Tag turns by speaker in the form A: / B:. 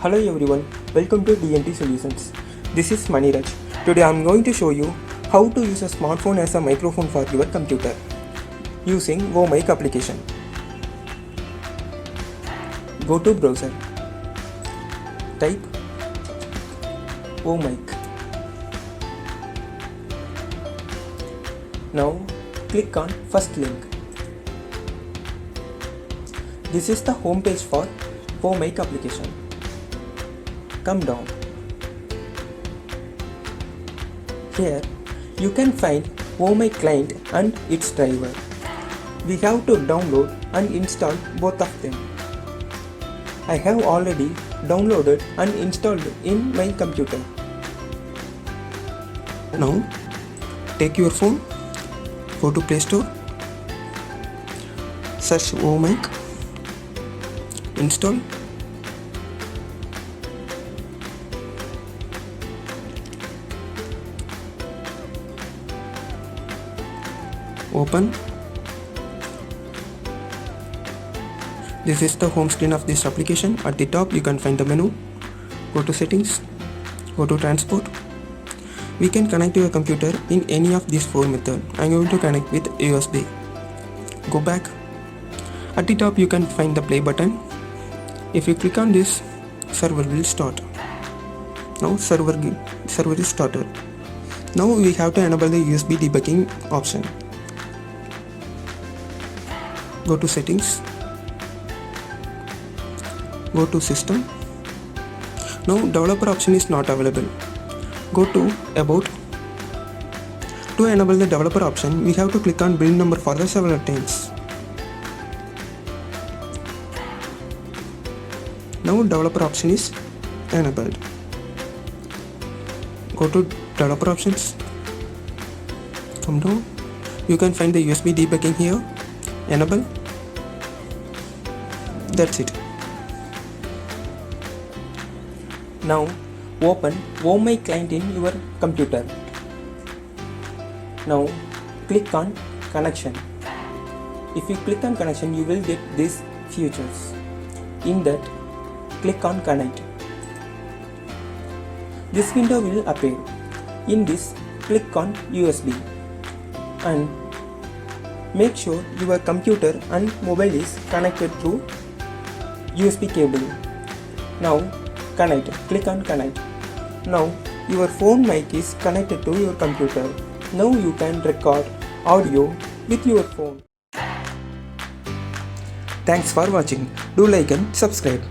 A: Hello everyone, welcome to DMT Solutions. This is Maniraj. Today I am going to show you how to use a smartphone as a microphone for your computer using Mic application. Go to browser. Type Mic. Now click on first link. This is the home page for Mic application. Come down. Here you can find Mic client and its driver. We have to download and install both of them. I have already downloaded and installed in my computer. Now take your phone, go to Play Store, search Mic, install. Open. This is the home screen of this application. At the top you can find the menu. Go to settings, go to transport. We can connect to your computer in any of these four methods. I am going to connect with USB. Go back. At the top you can find the play button. If you click on this, server will start. Now server is started. Now we have to enable the USB debugging option. Go to settings, go to system. Now developer option is not available. Go to about. To enable the developer option, we have to click on build number for the several times. Now developer option is enabled. Go to developer options. Come down. You can find the USB debugging here. Enable. That's it. Now open Mic client in your computer. Now click on connection. If you click on connection, you will get these features. In that, click on connect. This window will appear. In this, click on USB and make sure your computer and mobile is connected through USB cable. Now connect. Click on connect. Now your phone mic is connected to your computer. Now you can record audio with your phone. Thanks for watching. Do like and subscribe.